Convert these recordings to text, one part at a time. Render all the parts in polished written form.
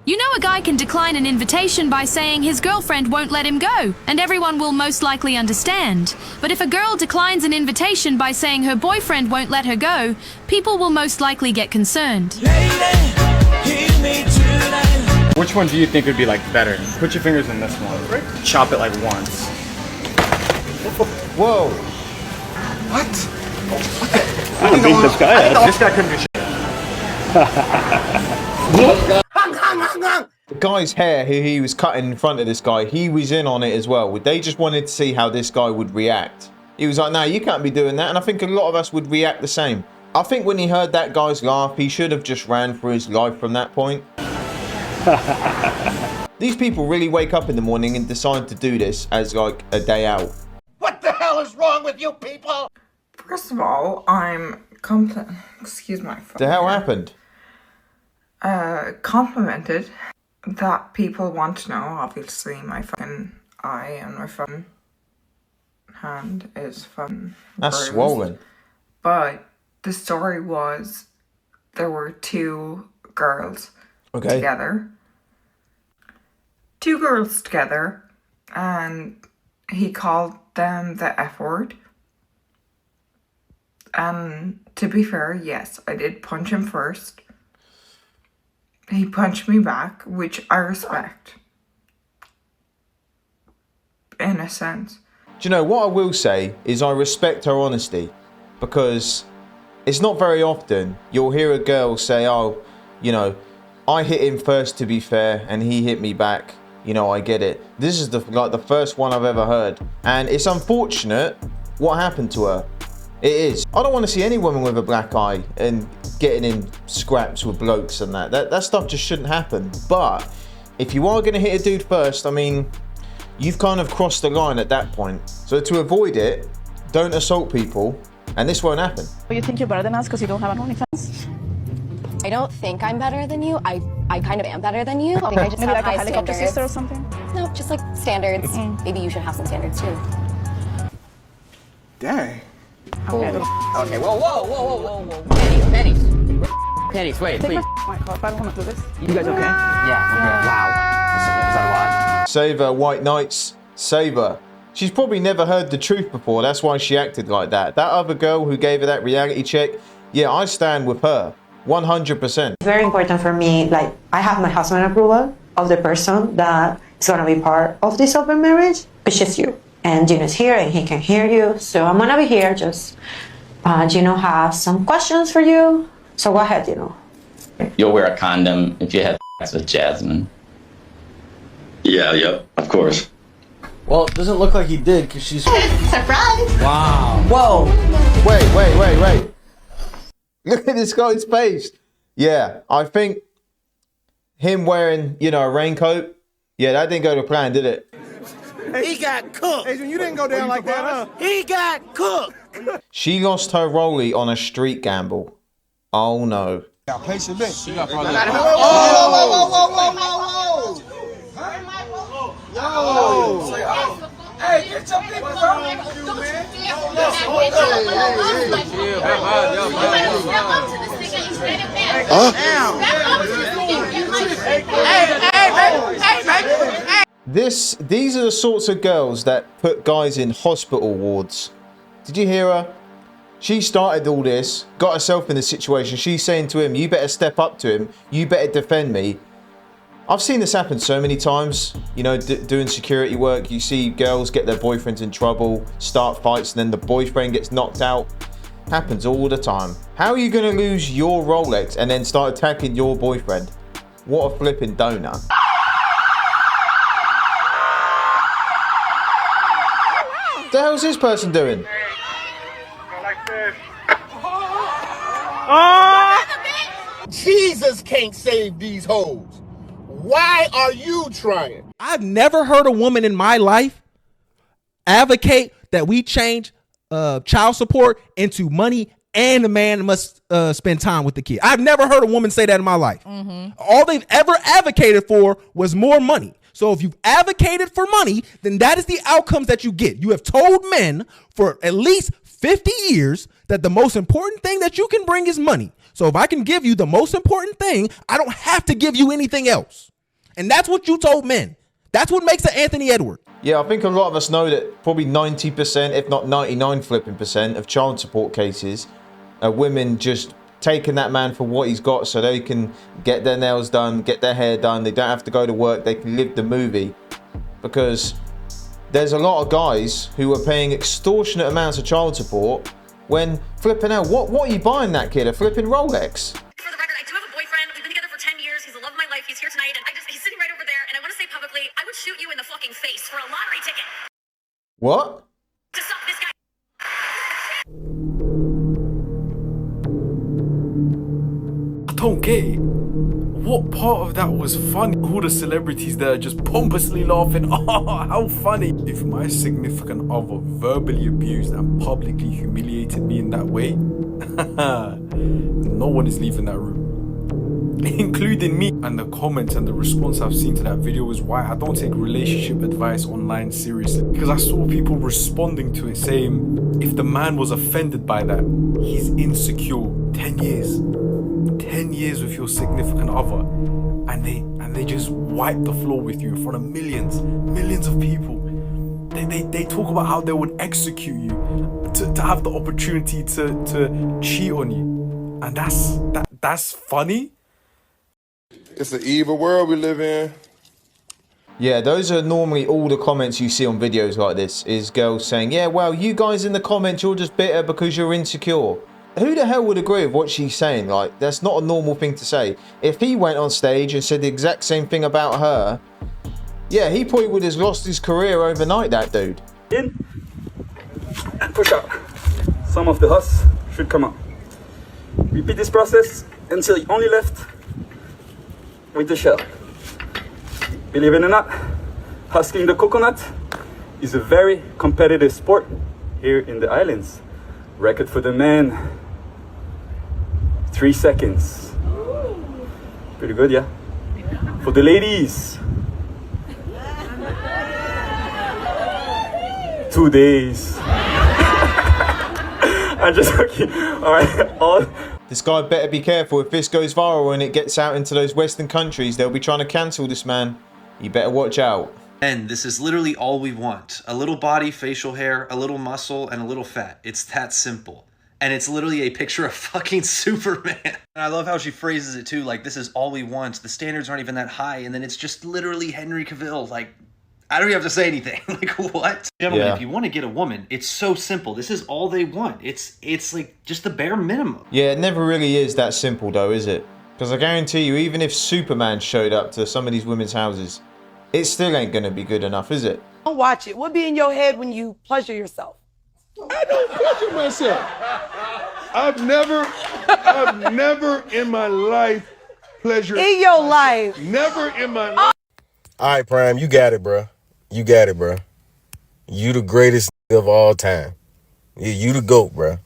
You know a guy can decline an invitation by saying his girlfriend won't let him go, and everyone will most likely understand. But if a girl declines an invitation by saying her boyfriend won't let her go, people will most likely get concerned. Which one do you think would be like better? Put your fingers in this one. Chop it like once. Whoa. What? I don't think this guy is. This guy couldn't do shit. The guy's hair, who he was cutting in front of this guy, he was in on it as well. They just wanted to see how this guy would react. He was like, no, you can't be doing that. And I think a lot of us would react the same. I think when he heard that guy's laugh, he should have just ran for his life from that point. These people really wake up in the morning and decide to do this as like a day out. What the hell is wrong with you people? First of all, excuse my phone. The hell happened? Complimented that people want to know. Obviously, my fucking eye and my fucking hand is fucking That's bruised. swollen. But the story was there were two girls together. Two girls together, and he called them the F word. And to be fair, yes, I did punch him first. He punched me back, which I respect. In a sense. Do you know, what I will say is I respect her honesty, because it's not very often you'll hear a girl say, oh, you know, I hit him first to be fair, and he hit me back. You know, I get it. This is the first one I've ever heard. And it's unfortunate what happened to her. It is. I don't want to see any woman with a black eye and getting in scraps with blokes and that stuff just shouldn't happen. But if you are going to hit a dude first, I mean, you've kind of crossed the line at that point. So to avoid it, don't assault people, and this won't happen. You think you're better than us because you don't have an OnlyFans? I don't think I'm better than you. I kind of am better than you. I think I just Maybe have like a high helicopter standards. sister or something? No, just like standards. Maybe you should have some standards too. Dang. Okay, whoa. Pennies, wait, Take please. my car, I don't want to do this. You guys okay? Yeah, okay. Wow. Is that a lot? Save her, White Knights. Save her. She's probably never heard the truth before. That's why she acted like that. That other girl who gave her that reality check, yeah, I stand with her. 100%. Very important for me, like, I have my husband approval of the person that is going to be part of this open marriage, which is you. And Gino's here and he can hear you. So I'm going to be here. Just, Gino has some questions for you. So go ahead, Gino. You'll wear a condom if you have sex with Jasmine. Yeah, yep, of course. Well, it doesn't look like he did because she's... Surprise! Wow. Whoa. Wait. Look at this guy's face. Yeah, I think him wearing, you know, a raincoat, yeah, that didn't go to plan, did it? He got cooked. Hey, you didn't go down like that, huh? He got cooked. She lost her rollie on a street gamble. Oh no. Got place your bet. She got probably. Whoa. Hey, get your people on you, man. These are the sorts of girls that put guys in hospital wards. Did you hear her? She started all this, got herself in the situation. She's saying to him, you better step up to him. You better defend me. I've seen this happen so many times, you know, doing security work. You see girls get their boyfriends in trouble, start fights, and then the boyfriend gets knocked out. Happens all the time. How are you going to lose your Rolex and then start attacking your boyfriend? What a flipping donut. What the hell's this person doing? Jesus can't save these hoes. Why are you trying? I've never heard a woman in my life advocate that we change child support into money and the man must spend time with the kid. I've never heard a woman say that in my life. All they've ever advocated for was more money. So if you've advocated for money, then that is the outcomes that you get. You have told men for at least 50 years that the most important thing that you can bring is money. So if I can give you the most important thing, I don't have to give you anything else. And that's what you told men. That's what makes an Anthony Edward. Yeah, I think a lot of us know that probably 90%, if not 99% of child support cases are women just taking that man for what he's got so they can get their nails done, get their hair done. They don't have to go to work. They can live the movie. Because there's a lot of guys who are paying extortionate amounts of child support when flipping out. What are you buying that kid? A flipping Rolex? For the record, I do have a boyfriend. We've been together for 10 years. He's the love of my life. He's here tonight, and he's sitting right over there. And I want to say publicly, I would shoot you in the fucking face for a lottery ticket. What? To suck this guy. I don't get it. What part of that was funny? All the celebrities there just pompously laughing. Oh, how funny. If my significant other verbally abused and publicly humiliated me in that way, no one is leaving that room, including me. And the comments and the response I've seen to that video is why I don't take relationship advice online seriously, because I saw people responding to it saying if the man was offended by that, he's insecure. 10 years with your significant other, and they just wipe the floor with you in front of millions of people. They talk about how they would execute you to have the opportunity to cheat on you, and that's funny. It's an evil world we live in. Yeah, those are normally all the comments you see on videos like this, is girls saying, yeah, well, you guys in the comments, you're just bitter because you're insecure. Who the hell would agree with what she's saying? Like, that's not a normal thing to say. If he went on stage and said the exact same thing about her, yeah, he probably would have lost his career overnight, that dude. In and push out. Some of the husks should come out. Repeat this process until you're only left with the shell. Believe it or not, husking the coconut is a very competitive sport here in the islands. Record for the men, 3 seconds. Pretty good, yeah? For the ladies, 2 days. I'm just joking. All right. This guy better be careful. If this goes viral and it gets out into those Western countries, they'll be trying to cancel this man. You better watch out. And this is literally all we want. A little body, facial hair, a little muscle, and a little fat. It's that simple. And it's literally a picture of fucking Superman. And I love how she phrases it too, like, this is all we want. The standards aren't even that high. And then it's just literally Henry Cavill. Like, I don't even have to say anything. Like, what? Gentlemen, if you want to get a woman, it's so simple. This is all they want. It's like just the bare minimum. Yeah, it never really is that simple though, is it? Because I guarantee you, even if Superman showed up to some of these women's houses, it still ain't going to be good enough, is it? Don't watch it. What be in your head when you pleasure yourself? I don't pleasure myself. I've never in my life pleasured in your myself. life. Never in my life. All right, Prime, you got it, bro. You got it, bro. You the greatest of all time. You the GOAT, bro.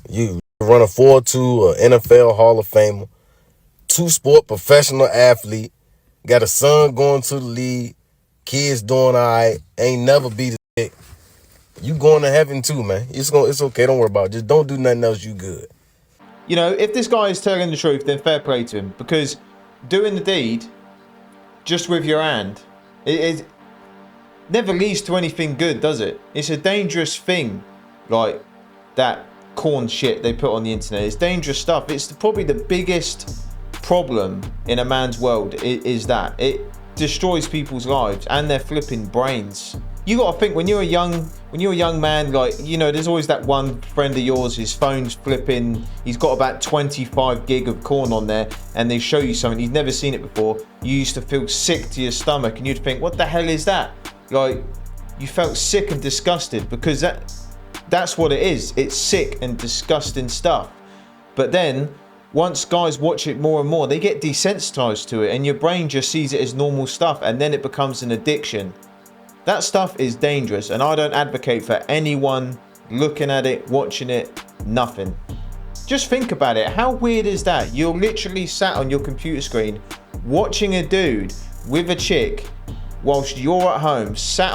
You run a 4.2, an NFL Hall of Famer, 2-sport professional athlete, got a son going to the league, kids doing all right, ain't never beat a dick. You going to heaven too, man. It's okay, don't worry about it. Just don't do nothing else, you good. You know, if this guy is telling the truth, then fair play to him. Because doing the deed just with your hand, it never leads to anything good, does it? It's a dangerous thing, like that corn shit they put on the internet. It's dangerous stuff. It's probably the biggest problem in a man's world is that it destroys people's lives and their flipping brains. You gotta think, when you're a young man, like, you know, there's always that one friend of yours, his phone's flipping, he's got about 25 gig of corn on there, and they show you something, he's never seen it before. You used to feel sick to your stomach, and you'd think, what the hell is that? Like, you felt sick and disgusted, because that's what it is. It's sick and disgusting stuff. But then, once guys watch it more and more, they get desensitized to it, and your brain just sees it as normal stuff, and then it becomes an addiction. That stuff is dangerous, and I don't advocate for anyone looking at it, watching it, nothing. Just think about it. How weird is that? You're literally sat on your computer screen watching a dude with a chick whilst you're at home, sat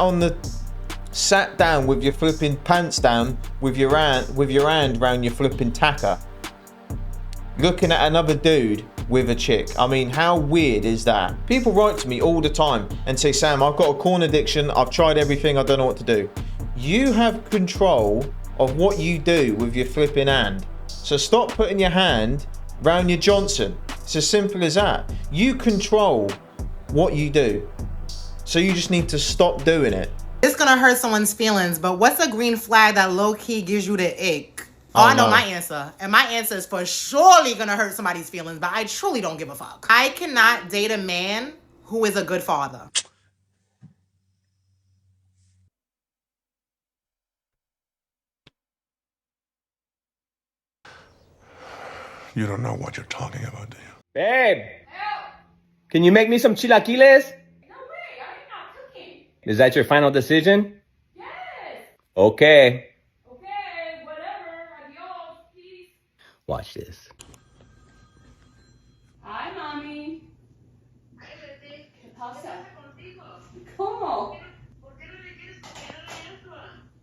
down with your flipping pants down, with your hand around your flipping tacker, looking at another dude with a chick. I mean, how weird is that? People write to me all the time and say, Sam, I've got a corn addiction. I've tried everything. I don't know what to do. You have control of what you do with your flipping hand. So stop putting your hand round your Johnson. It's as simple as that. You control what you do. So you just need to stop doing it. It's gonna hurt someone's feelings, but what's a green flag that low-key gives you the ick? Oh, I know my answer. And my answer is for surely gonna hurt somebody's feelings, but I truly don't give a fuck. I cannot date a man who is a good father. You don't know what you're talking about, do you? Babe! Can you make me some chilaquiles? No way, I'm not cooking. Is that your final decision? Yes. Okay. Okay, whatever. Adios. Peace. Watch this. Hi, mami. ¿Qué pasa? ¿Cómo?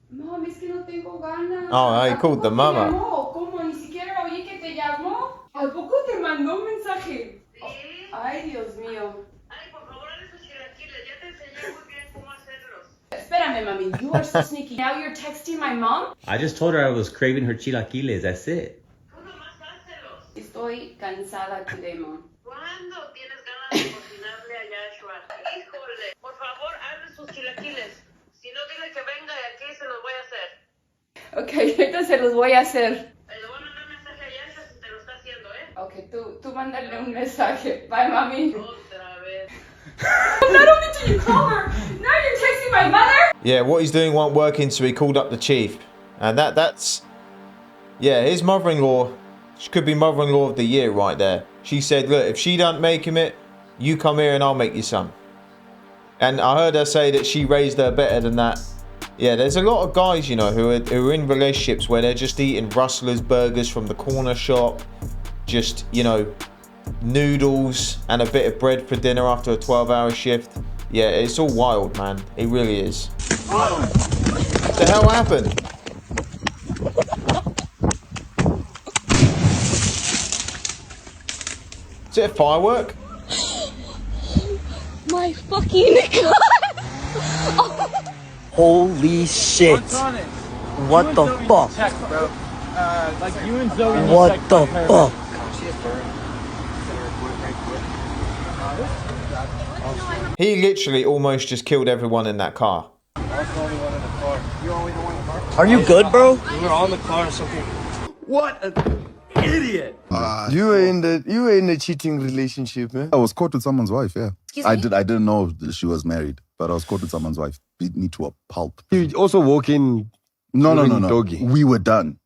Mami, es que no tengo ganas. Oh, he called the mama. ¿Cómo? Ni siquiera oí que te llamó. ¿A poco te mandó un mensaje? Sí. Ay, Dios mío. Ay, por favor, haz esos chilaquiles. Ya te enseñé muy bien cómo hacerlos. Espérame, mami. You are so sneaky. Now you're texting my mom? I just told her I was craving her chilaquiles. That's it. Estoy cansada today, mom. ¿Cuándo tienes ganas de cocinarle a Yashua? Híjole, por favor, hazle sus chilaquiles. Si no, dile que venga y aquí se los voy a hacer. Ok, ahorita se los voy a hacer. Le voy a mandar mensaje a Yashua si te lo está haciendo, ¿eh? Ok, tú mándale un mensaje. Bye, mami. Otra vez. Not only did you call her, now you're texting my mother? Yeah, what he's doing won't work in, so he called up the chief. And that's... Yeah, his mother-in-law... She could be mother-in-law of the year right there. She said, look, if she don't make him it, you come here and I'll make you some. And I heard her say that she raised her better than that. Yeah, there's a lot of guys, you know, who are in relationships where they're just eating Rustler's burgers from the corner shop. Just, you know, noodles and a bit of bread for dinner after a 12-hour shift. Yeah, it's all wild, man. It really is. What the hell happened? Is it a firework? My fucking god! Holy shit. What the fuck? What the fuck? He literally almost just killed everyone in that car. Are you good, bro? We were on the car or something. What an idiot! You were in the cheating relationship, man. I was caught with someone's wife, yeah. Excuse I me? didn't know she was married, but I was caught with someone's wife. Beat me to a pulp. You also walk in. No. Doggy. We were done.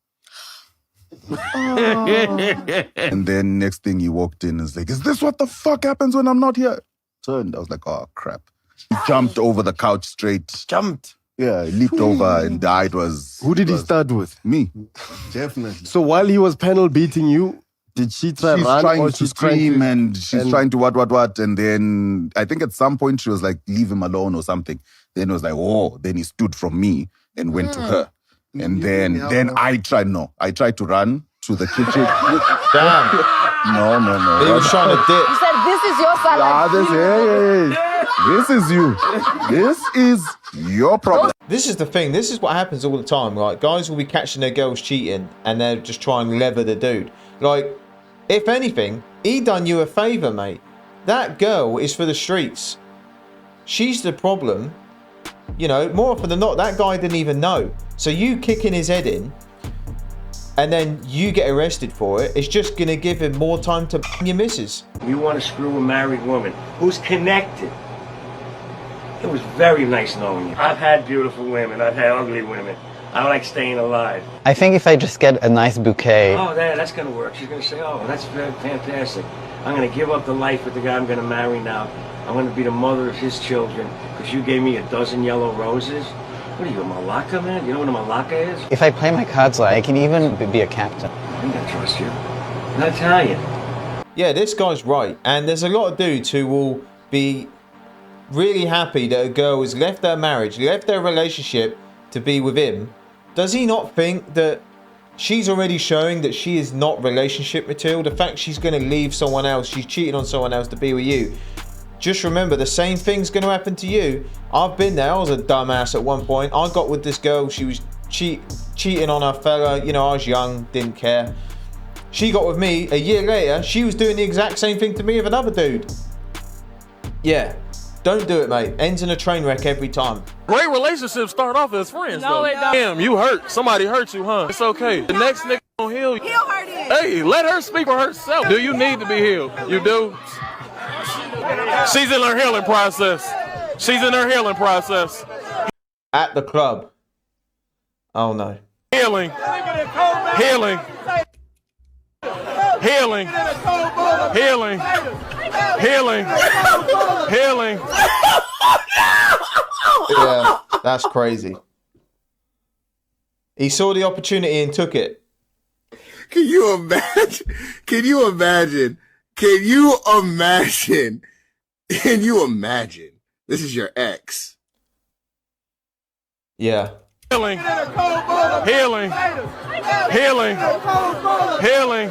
And then next thing he walked in and was like, is this what the fuck happens when I'm not here? Turned. I was like, oh crap. He jumped over the couch straight. Jumped? Yeah, he leaped over and died. Who did he start with? Me. Definitely. So while he was panel beating you, did she try She's run trying or to she scream trying and she's trying to what. And then I think at some point she was like, leave him alone or something. Then it was like, oh, then he stood from me and went to her. And then I tried to run to the kitchen. Damn. No. He was trying to dip. You said this is your salad. This is you. This is your problem. This is the thing. This is what happens all the time. Like, guys will be catching their girls cheating and they're just trying to lever the dude. Like, if anything, he done you a favor, mate. That girl is for the streets. She's the problem. You know, more often than not, that guy didn't even know. So you kicking his head in and then you get arrested for it, it's just going to give him more time to your missus. You want to screw a married woman who's connected. It was very nice knowing you. I've had beautiful women. I've had ugly women. I like staying alive. I think if I just get a nice bouquet. Oh, that's going to work. She's going to say, oh, that's fantastic. I'm going to give up the life with the guy I'm going to marry now. I'm going to be the mother of his children because you gave me a dozen yellow roses. What are you, a Malacca, man? You know what a Malacca is? If I play my cards right, I can even be a captain. I'm going to trust you. I'm Italian. Yeah, this guy's right. And there's a lot of dudes who will be really happy that a girl has left their marriage, left their relationship to be with him. Does he not think that she's already showing that she is not relationship material. The fact she's going to leave someone else, she's cheating on someone else to be with you. Just remember, the same thing's going to happen to you. I've been there. I was a dumbass at one point. I got with this girl. She was cheating on her fella. You know, I was young, didn't care. She got with me. A year later, she was doing the exact same thing to me with another dude. Yeah. Don't do it, mate. Ends in a train wreck every time. Great relationships start off as friends, though. Damn, you hurt. Somebody hurt you, huh? It's okay. The next nigga gonna heal you. Heal her then. Hey, let her speak for herself. Do you need to be healed? You do? She's in her healing process. She's in her healing process. At the club. Oh, no. Healing. Healing. Healing. Healing. Healing. Healing. Yeah, that's crazy. He saw the opportunity and took it. Can you imagine? Can you imagine? Can you imagine? Can you imagine? This is your ex. Yeah. Healing. Healing. Healing. Healing.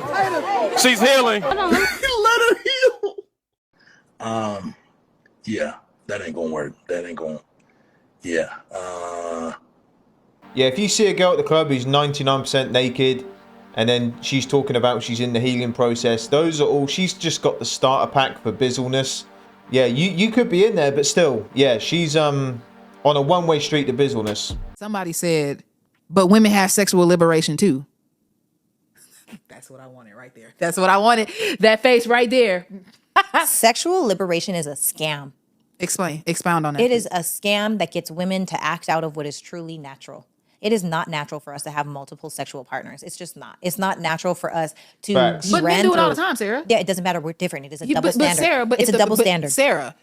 She's healing. Let her heal. Yeah, that ain't gonna work. That ain't gonna. Yeah. Yeah, if you see a girl at the club who's 99% naked, and then she's talking about she's in the healing process, those are all. She's just got the starter pack for bizzleness. Yeah, you could be in there, but still, yeah, she's on a one-way street to bizzleness. Somebody said, but women have sexual liberation too. That's what I wanted right there. That's what I wanted. That face right there. Sexual liberation is a scam. Expound on that. It is a scam that gets women to act out of what is truly natural. It is not natural for us to have multiple sexual partners. It's just not. It's not natural for us to. But men do it all the time, Sarah. Yeah, it doesn't matter. We're different. It is a double standard. Sarah, it's a double standard. Sarah.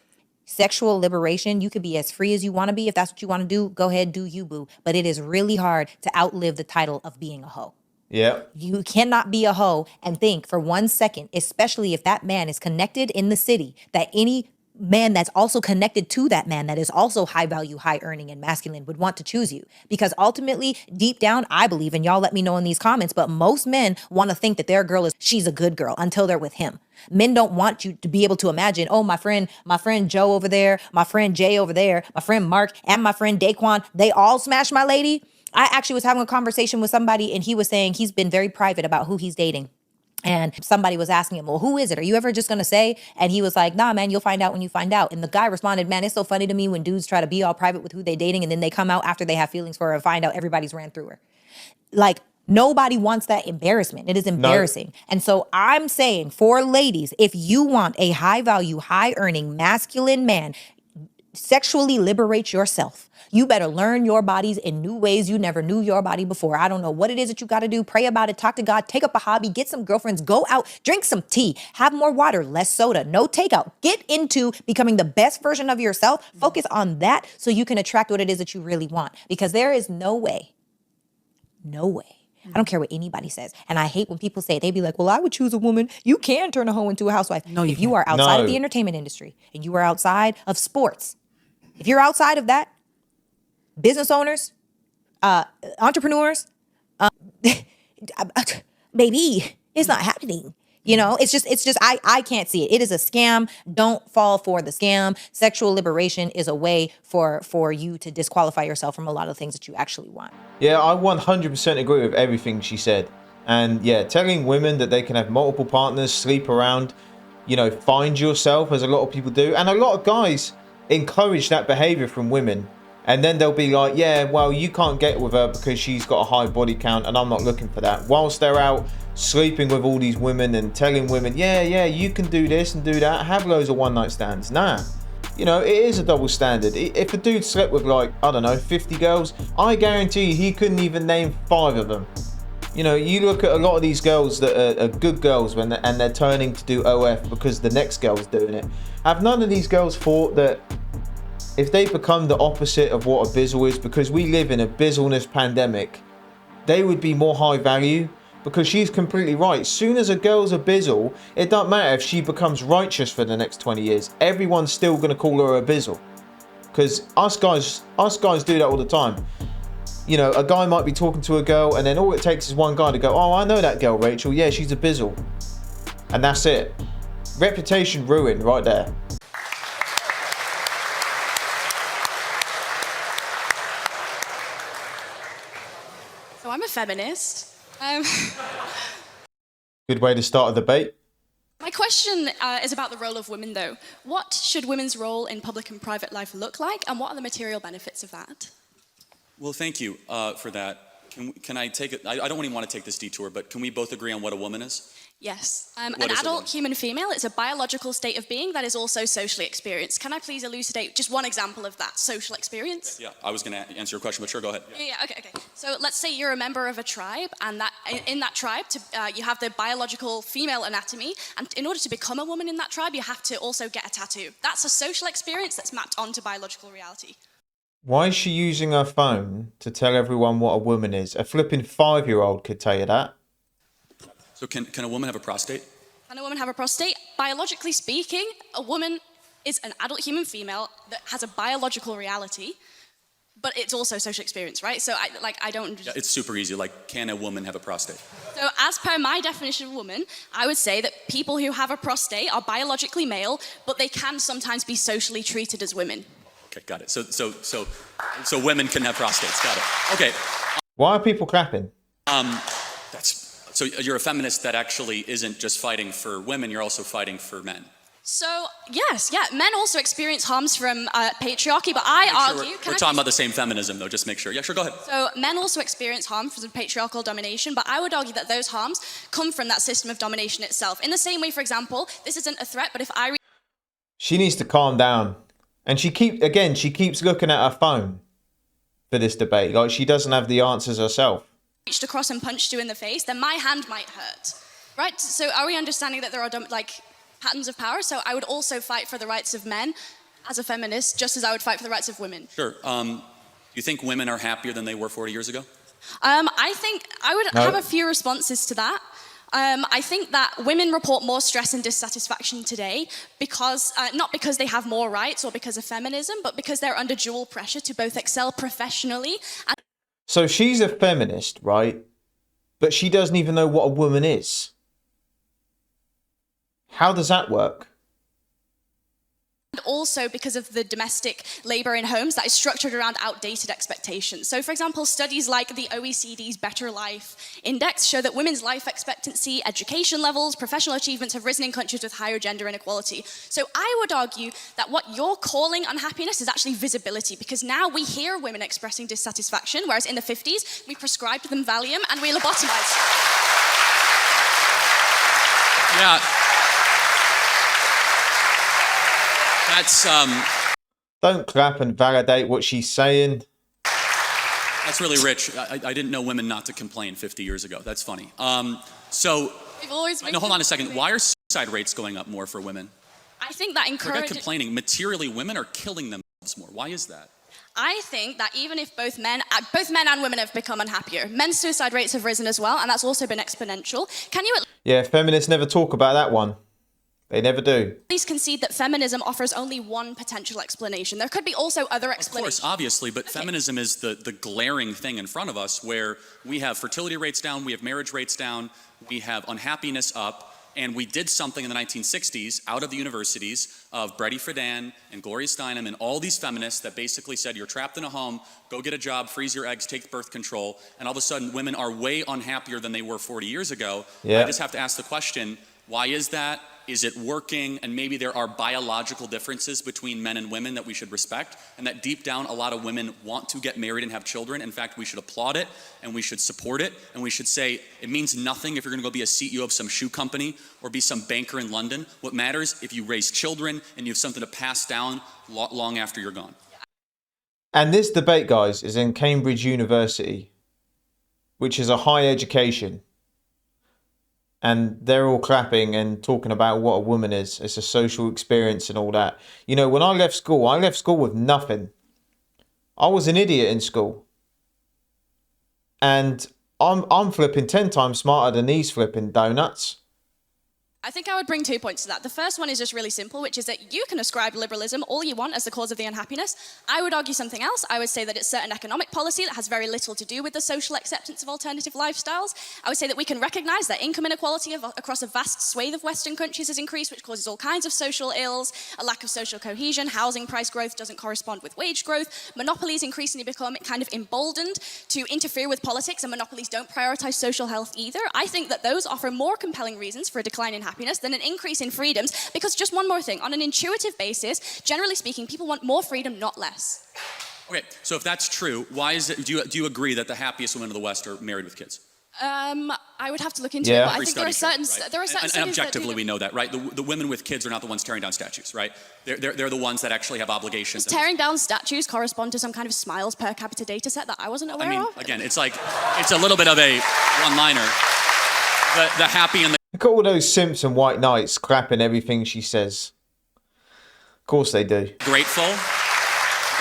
Sexual liberation, you could be as free as you want to be. If that's what you want to do, go ahead, do you, boo. But it is really hard to outlive the title of being a hoe. Yeah. You cannot be a hoe and think for 1 second, especially if that man is connected in the city, that any man that's also connected to that man that is also high value, high earning, and masculine would want to choose you. Because ultimately, deep down, I believe, and y'all let me know in these comments, but most men want to think that their girl she's a good girl until they're with him. Men don't want you to be able to imagine, oh, my friend Joe over there, my friend Jay over there, my friend Mark, and my friend Daquan, they all smashed my lady. I actually was having a conversation with somebody and he was saying he's been very private about who he's dating. And somebody was asking him, well, who is it? Are you ever just going to say? And he was like, nah, man, you'll find out when you find out. And the guy responded, man, it's so funny to me when dudes try to be all private with who they dating and then they come out after they have feelings for her and find out everybody's ran through her. Like, nobody wants that embarrassment. It is embarrassing. No. And so I'm saying for ladies, if you want a high value, high earning, masculine man, sexually liberate yourself. You better learn your bodies in new ways you never knew your body before. I don't know what it is that you got to do. Pray about it. Talk to God. Take up a hobby. Get some girlfriends. Go out. Drink some tea. Have more water. Less soda. No takeout. Get into becoming the best version of yourself. Focus on that so you can attract what it is that you really want. Because there is no way. I don't care what anybody says. And I hate when people say it. They be like, well, I would choose a woman. You can turn a hoe into a housewife. No, if you are outside of the entertainment industry and you are outside of sports, if you're outside of that, business owners, entrepreneurs, baby, it's not happening. You know, it's just, I can't see it. It is a scam. Don't fall for the scam. Sexual liberation is a way for you to disqualify yourself from a lot of things that you actually want. Yeah, I 100% agree with everything she said. And yeah, telling women that they can have multiple partners, sleep around, you know, find yourself, as a lot of people do. And a lot of guys encourage that behavior from women. And then they'll be like, yeah, well, you can't get with her because she's got a high body count and I'm not looking for that. Whilst they're out sleeping with all these women and telling women, yeah, you can do this and do that. Have loads of one-night stands. Nah. You know, it is a double standard. If a dude slept with like, I don't know, 50 girls, I guarantee he couldn't even name 5 of them. You know, you look at a lot of these girls that are good girls and they're turning to do OF because the next girl's doing it. Have none of these girls thought that if they become the opposite of what a bizzle is, because we live in a bizzleness pandemic, they would be more high value? Because she's completely right. Soon as a girl's a bizzle, it doesn't matter if she becomes righteous for the next 20 years. Everyone's still going to call her a bizzle. Because us guys do that all the time. You know, a guy might be talking to a girl and then all it takes is one guy to go, oh, I know that girl, Rachel. Yeah, she's a bizzle. And that's it. Reputation ruined right there. So I'm a feminist. Good way to start a debate. My question is about the role of women, though. What should women's role in public and private life look like, and what are the material benefits of that? Well, thank you for that. Can I take it? I don't really want to take this detour, but can we both agree on what a woman is? Yes. An What is a adult woman? human female is a biological state of being that is also socially experienced. Can I please elucidate just one example of that social experience? Yeah, I was going to answer your question, but sure, go ahead. Yeah, okay. So let's say you're a member of a tribe, and that in that tribe, you have the biological female anatomy, and in order to become a woman in that tribe, you have to also get a tattoo. That's a social experience that's mapped onto biological reality. Why is she using her phone to tell everyone what a woman is? A flipping 5-year-old could tell you that. So can a woman have a prostate? Can a woman have a prostate? Biologically speaking, a woman is an adult human female that has a biological reality, but it's also social experience, right? So I don't... Yeah, it's super easy. Like, can a woman have a prostate? So as per my definition of woman, I would say that people who have a prostate are biologically male, but they can sometimes be socially treated as women. Okay, got it. So women can have prostates. Got it. Okay. Why are people clapping? So you're a feminist that actually isn't just fighting for women, you're also fighting for men. So, yes, men also experience harms from patriarchy, but I argue... We're talking about the same feminism, though, just make sure. Yeah, sure, go ahead. So, men also experience harm from patriarchal domination, but I would argue that those harms come from that system of domination itself. In the same way, for example, this isn't a threat, but if I... She needs to calm down. And she keeps looking at her phone for this debate. Like, she doesn't have the answers herself. ...reached across and punched you in the face, then my hand might hurt. Right? So are we understanding that there are, patterns of power? So I would also fight for the rights of men as a feminist, just as I would fight for the rights of women. Sure. Do you think women are happier than they were 40 years ago? I think I would have a few responses to that. I think that women report more stress and dissatisfaction today because, not because they have more rights or because of feminism, but because they're under dual pressure to both excel professionally and... So she's a feminist, right? But she doesn't even know what a woman is. How does that work? And also because of the domestic labour in homes that is structured around outdated expectations. So, for example, studies like the OECD's Better Life Index show that women's life expectancy, education levels, professional achievements have risen in countries with higher gender inequality. So I would argue that what you're calling unhappiness is actually visibility, because now we hear women expressing dissatisfaction, whereas in the 50s, we prescribed them Valium and we lobotomized. Yeah. That's Don't clap and validate what she's saying. That's really rich. I didn't know women not to complain 50 years ago. That's funny. So We've always no, hold on a second. Why are suicide rates going up more for women? I think that Forget complaining. Materially, women are killing themselves more. Why is that? I think that even if both men and women have become unhappier, men's suicide rates have risen as well, and that's also been exponential. Can you Yeah, feminists never talk about that one. They never do. at least concede that feminism offers only one potential explanation? There could be also other explanations. Of course, obviously, but feminism is the glaring thing in front of us, where we have fertility rates down, we have marriage rates down, we have unhappiness up, and we did something in the 1960s out of the universities of Brady Friedan and Gloria Steinem and all these feminists that basically said, you're trapped in a home, go get a job, freeze your eggs, take birth control, and all of a sudden women are way unhappier than they were 40 years ago. Yeah. I just have to ask the question, why is that? Is it working? And maybe there are biological differences between men and women that we should respect, and that deep down a lot of women want to get married and have children. In fact, we should applaud it, and we should support it, and we should say it means nothing if you're gonna go be a CEO of some shoe company or be some banker in London. What matters if you raise children and you have something to pass down long after you're gone. And this debate, guys, is in Cambridge University, which is a high education. And they're all clapping and talking about what a woman is. It's a social experience and all that. You know, when I left school with nothing. I was an idiot in school. And I'm flipping 10 times smarter than these flipping donuts. I think I would bring 2 points to that. The first one is just really simple, which is that you can ascribe liberalism all you want as the cause of the unhappiness. I would argue something else. I would say that it's certain economic policy that has very little to do with the social acceptance of alternative lifestyles. I would say that we can recognize that income inequality across a vast swathe of Western countries has increased, which causes all kinds of social ills, a lack of social cohesion, housing price growth doesn't correspond with wage growth, monopolies increasingly become kind of emboldened to interfere with politics, and monopolies don't prioritize social health either. I think that those offer more compelling reasons for a decline in happiness than an increase in freedoms, because just one more thing, on an intuitive basis, generally speaking, people want more freedom, not less. Okay, so if that's true, why is it, do you agree that the happiest women of the West are married with kids? I would have to look into it, but I think there are certain and objectively we know that, right? The women with kids are not the ones tearing down statues, right? They're the ones that actually have obligations. Does tearing down statues correspond to some kind of smiles per capita data set that I wasn't aware of? Again, it's like, it's a little bit of a one-liner. The happy and the... Look at all those simps and white knights clapping everything she says. Of course they do. Grateful.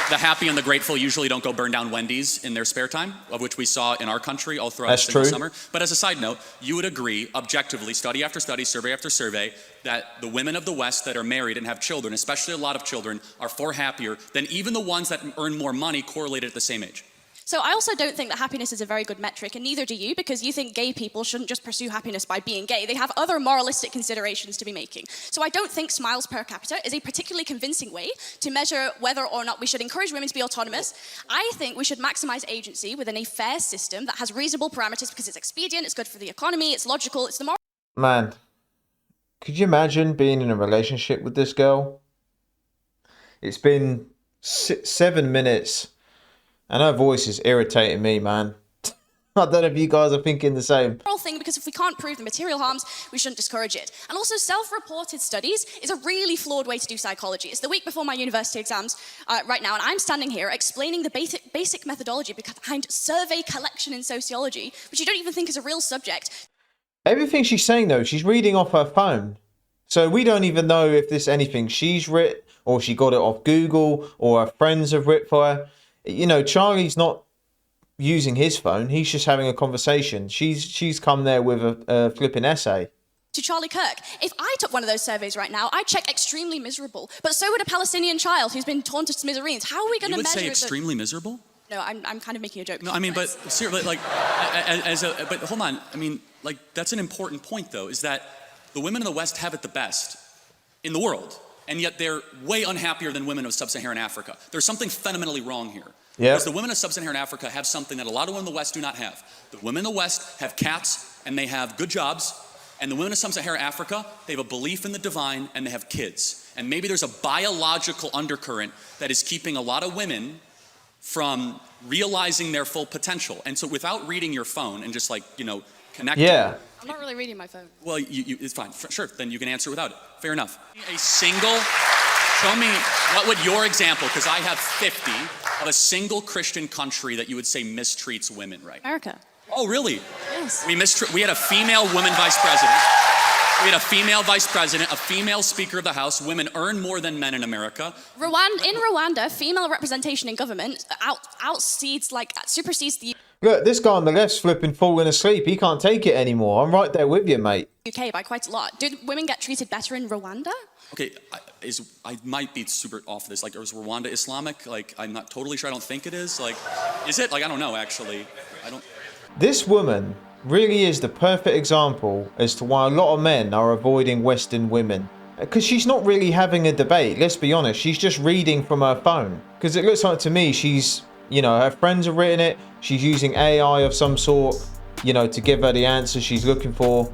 The happy and the grateful usually don't go burn down Wendy's in their spare time, of which we saw in our country all throughout the summer. But as a side note, you would agree, objectively, study after study, survey after survey, that the women of the West that are married and have children, especially a lot of children, are far happier than even the ones that earn more money correlated at the same age. So I also don't think that happiness is a very good metric, and neither do you, because you think gay people shouldn't just pursue happiness by being gay. They have other moralistic considerations to be making. So I don't think smiles per capita is a particularly convincing way to measure whether or not we should encourage women to be autonomous. I think we should maximize agency within a fair system that has reasonable parameters because it's expedient, it's good for the economy, it's logical, it's the moral... Man, could you imagine being in a relationship with this girl? It's been 7 minutes... and her voice is irritating me, man. I don't know if you guys are thinking the same. Thing, because if we can't prove the material harms, we shouldn't discourage it. And also, self-reported studies is a really flawed way to do psychology. It's the week before my university exams right now, and I'm standing here explaining the basic methodology behind survey collection in sociology, which you don't even think is a real subject. Everything she's saying, though, she's reading off her phone. So we don't even know if this anything she's written, or she got it off Google, or her friends have written for her. You know, Charlie's not using his phone. He's just having a conversation. She's come there with a flipping essay. To Charlie Kirk. If I took one of those surveys right now, I'd check extremely miserable. But so would a Palestinian child who's been torn to smithereens. How are we going to measure... You would say extremely miserable? No, I'm kind of making a joke. No, I mean, but seriously, like, but hold on. I mean, like, that's an important point, though, is that the women in the West have it the best in the world. And yet they're way unhappier than women of sub-Saharan Africa. There's something fundamentally wrong here. Yeah. Because the women of sub-Saharan Africa have something that a lot of women in the West do not have. The women in the West have cats and they have good jobs. And the women of sub-Saharan Africa, they have a belief in the divine and they have kids. And maybe there's a biological undercurrent that is keeping a lot of women from realizing their full potential. And so without reading your phone and just like, you know, connecting. Yeah. I'm not really reading my phone. Well, it's fine. Sure, then you can answer without it. Fair enough. A single, show me, what would your example, because I have 50, of a single Christian country that you would say mistreats women, right? America. Oh, really? Yes. We had a female woman vice president. We had a female vice president, a female speaker of the House. Women earn more than men in America. In Rwanda, female representation in government supersedes the Look, this guy on the left's flipping falling asleep. He can't take it anymore. I'm right there with you, mate. UK by quite a lot. Did women get treated better in Rwanda? Okay, I might be super off this. Like, is Rwanda Islamic? Like, I'm not totally sure. I don't think it is. Like, is it? Like, I don't know, actually. I don't... This woman really is the perfect example as to why a lot of men are avoiding Western women. Because she's not really having a debate, let's be honest. She's just reading from her phone. Because it looks like to me she's, you know, her friends have written it. She's using AI of some sort, you know, to give her the answer she's looking for.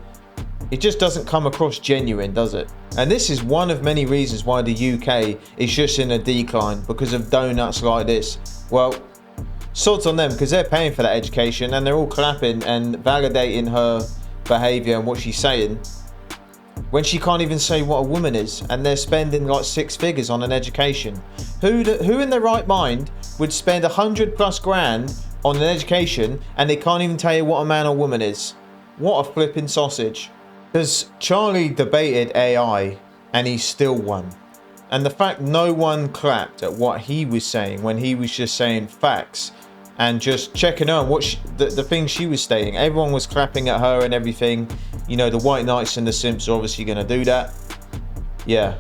It just doesn't come across genuine, does it? And this is one of many reasons why the UK is just in a decline, because of donuts like this. Well, sods on them, because they're paying for that education and they're all clapping and validating her behaviour and what she's saying, when she can't even say what a woman is, and they're spending like 6 figures on an education. Who in their right mind would spend 100+ grand on an education and they can't even tell you what a man or woman is? What a flipping sausage. Because Charlie debated AI and he still won. And the fact no one clapped at what he was saying when he was just saying facts and just checking her on what the things she was stating. Everyone was clapping at her and everything. You know, the white knights and the simps are obviously going to do that. Yeah,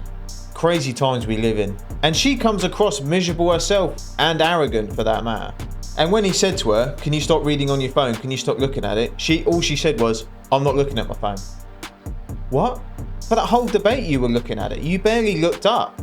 crazy times we live in. And she comes across miserable herself, and arrogant for that matter. And when he said to her, can you stop reading on your phone? Can you stop looking at it? All she said was, I'm not looking at my phone. What? For that whole debate you were looking at it. You barely looked up.